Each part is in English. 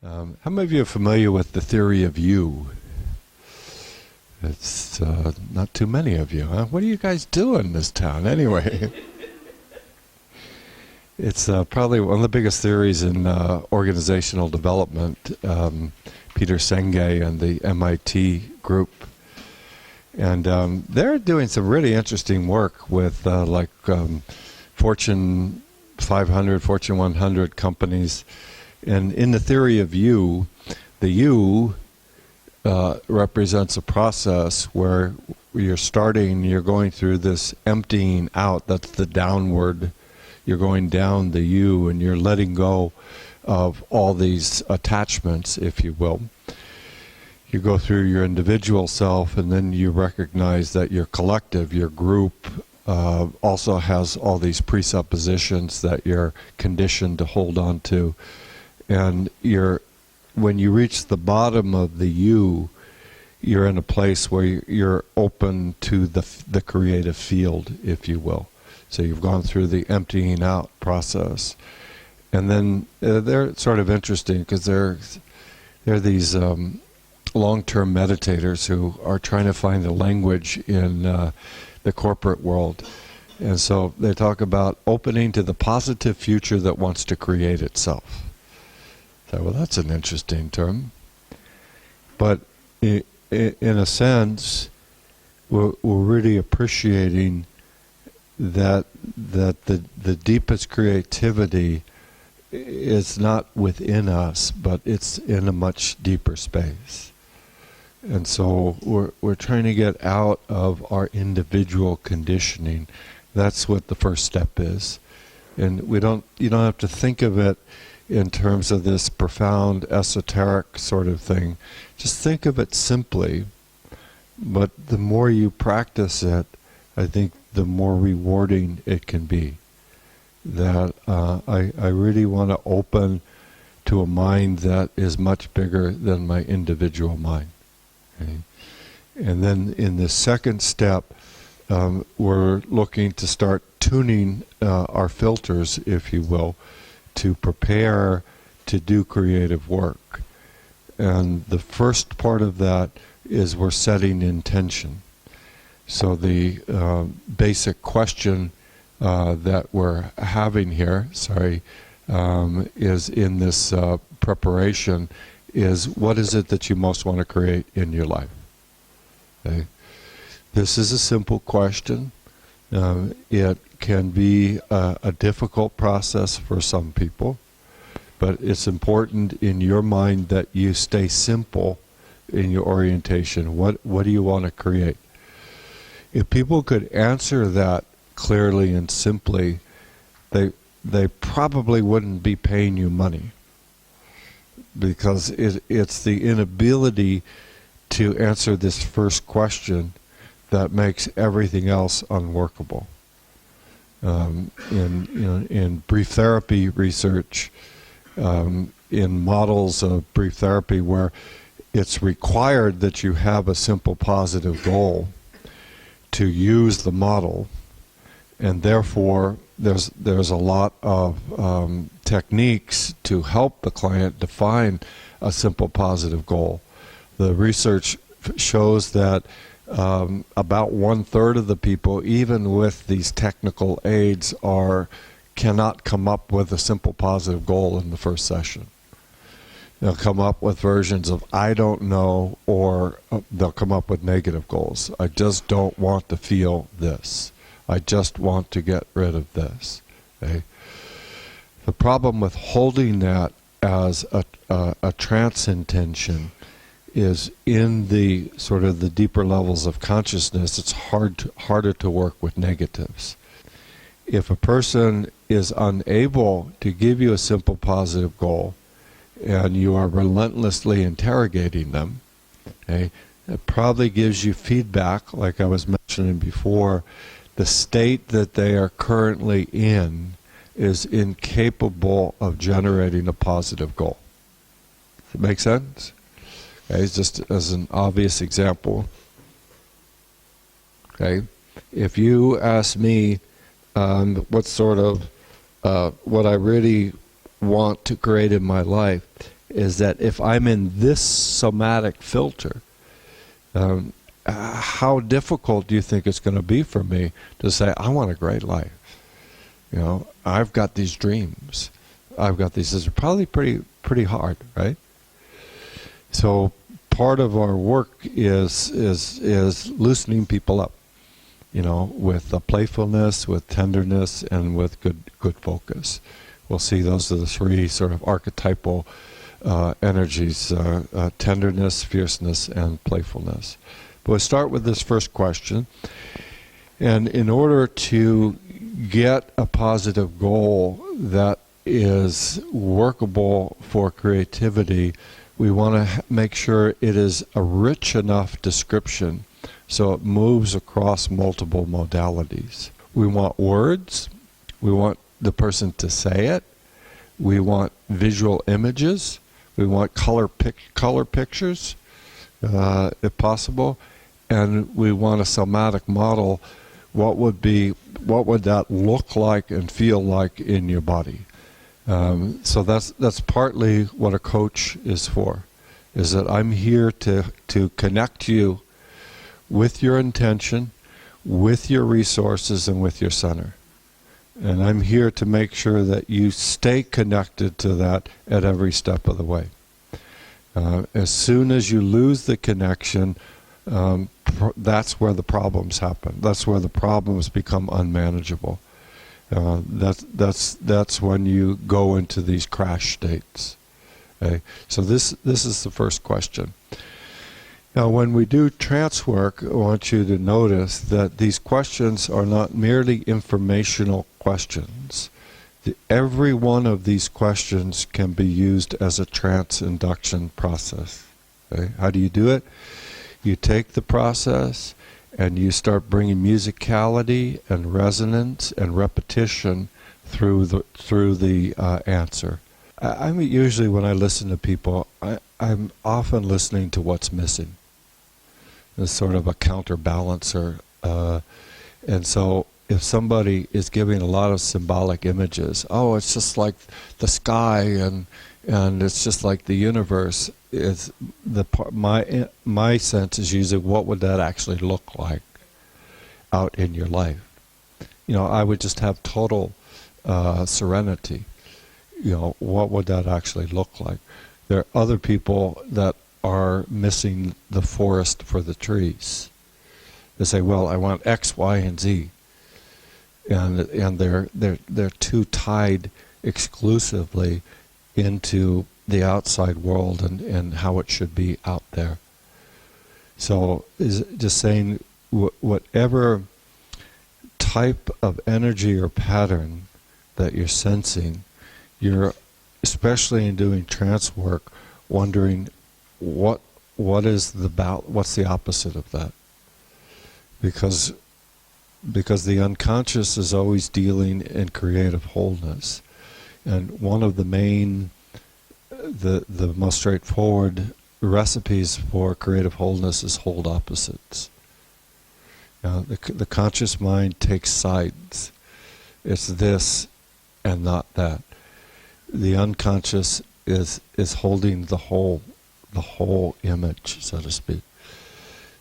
How many of you are familiar with the theory of you? It's not too many of you, huh? What are you guys doing in this town anyway? It's probably one of the biggest theories in organizational development. Peter Senge and the MIT group. And they're doing some really interesting work with Fortune 500, Fortune 100 companies. And in the theory of you, the you represents a process where you're going through this emptying out. That's the downward. You're going down the you, and you're letting go of all these attachments, if you will. You go through your individual self, and then you recognize that your collective, your group, also has all these presuppositions that you're conditioned to hold on to. And when you reach the bottom of the you, you're in a place where you're open to the creative field, if you will. So you've gone through the emptying out process. And then they're sort of interesting because they're these long-term meditators who are trying to find a language in the corporate world. And so they talk about opening to the positive future that wants to create itself. So, well, that's an interesting term. But in a sense, we're really appreciating that the deepest creativity is not within us, but it's in a much deeper space. And so we're trying to get out of our individual conditioning. That's what the first step is. And you don't have to think of it in terms of this profound esoteric sort of thing. Just think of it simply. But the more you practice it, I think the more rewarding it can be. That I really want to open to a mind that is much bigger than my individual mind. Okay? And then in the second step, we're looking to start tuning our filters, if you will, to prepare to do creative work. And the first part of that is we're setting intention. So the basic question that we're having here, is in this preparation, is what is it that you most want to create in your life? Okay. This is a simple question. It can be a difficult process for some people, but it's important in your mind that you stay simple in your orientation. What do you want to create? If people could answer that clearly and simply, they probably wouldn't be paying you money, because it's the inability to answer this first question that makes everything else unworkable. In brief therapy research, in models of brief therapy where it's required that you have a simple positive goal to use the model, and therefore there's a lot of techniques to help the client define a simple positive goal. The research shows that about 1/3 of the people, even with these technical aids, cannot come up with a simple positive goal in the first session. They'll come up with versions of I don't know, or they'll come up with negative goals. I just don't want to feel this. I just want to get rid of this. Okay? The problem with holding that as a trance intention is in the sort of the deeper levels of consciousness, it's harder to work with negatives. If a person is unable to give you a simple positive goal, and you are relentlessly interrogating them, okay, it probably gives you feedback, like I was mentioning before. The state that they are currently in is incapable of generating a positive goal. Does it make sense? Okay, just as an obvious example. Okay, if you ask me what I really want to create in my life, is that if I'm in this somatic filter, how difficult do you think it's going to be for me to say, I want a great life? You know, I've got these dreams. I've got these. It's probably pretty hard, right? So part of our work is loosening people up, you know, with playfulness, with tenderness, and with good focus. We'll see those are the three sort of archetypal energies: tenderness, fierceness, and playfulness. But we'll start with this first question. And in order to get a positive goal that is workable for creativity, we want to make sure it is a rich enough description so it moves across multiple modalities. We want words. We want the person to say it. We want visual images. We want color pictures, if possible. And we want a somatic model. What would that look like and feel like in your body? So that's partly what a coach is for, is that I'm here to connect you with your intention, with your resources, and with your center. And I'm here to make sure that you stay connected to that at every step of the way. As soon as you lose the connection, that's where the problems happen. That's where the problems become unmanageable. That's when you go into these crash states. Okay? So this is the first question. Now, when we do trance work, I want you to notice that these questions are not merely informational questions. Every one of these questions can be used as a trance induction process. Okay? How do you do it? You take the process and you start bringing musicality and resonance and repetition through the answer. I mean, usually when I listen to people, I'm often listening to what's missing. It's sort of a counterbalancer. And so if somebody is giving a lot of symbolic images, oh, it's just like the sky and it's just like the universe, it's my sense is usually, what would that actually look like out in your life? You know, I would just have total serenity. You know, what would that actually look like? There are other people that are missing the forest for the trees. They say, well, I want X, Y, and Z. And they're too tied exclusively into the outside world and how it should be out there. So is just saying, whatever type of energy or pattern that you're sensing, you're, especially in doing trance work, wondering what's the opposite of that? Because the unconscious is always dealing in creative wholeness. And one of the main, the most straightforward recipes for creative wholeness is hold opposites. Now, the conscious mind takes sides. It's this and not that. The unconscious is holding the whole image, so to speak.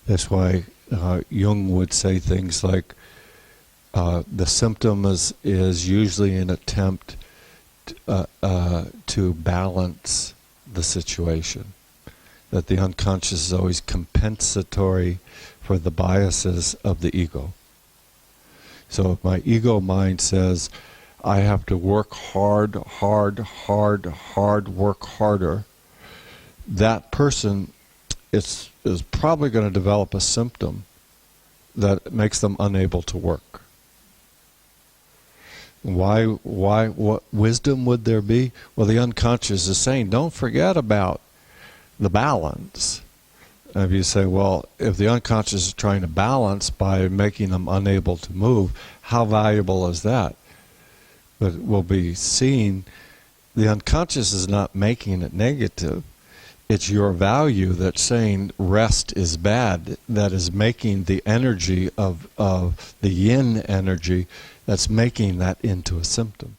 That's why Jung would say things like, the symptom is usually an attempt to balance the situation. That the unconscious is always compensatory for the biases of the ego. So if my ego mind says, I have to work hard, work harder, that person is probably going to develop a symptom that makes them unable to work. Why, what wisdom would there be? Well, the unconscious is saying, don't forget about the balance. And if you say, well, if the unconscious is trying to balance by making them unable to move, how valuable is that? But we'll be seeing the unconscious is not making it negative. It's your value that's saying rest is bad, that is making the energy of the yin energy, that's making that into a symptom.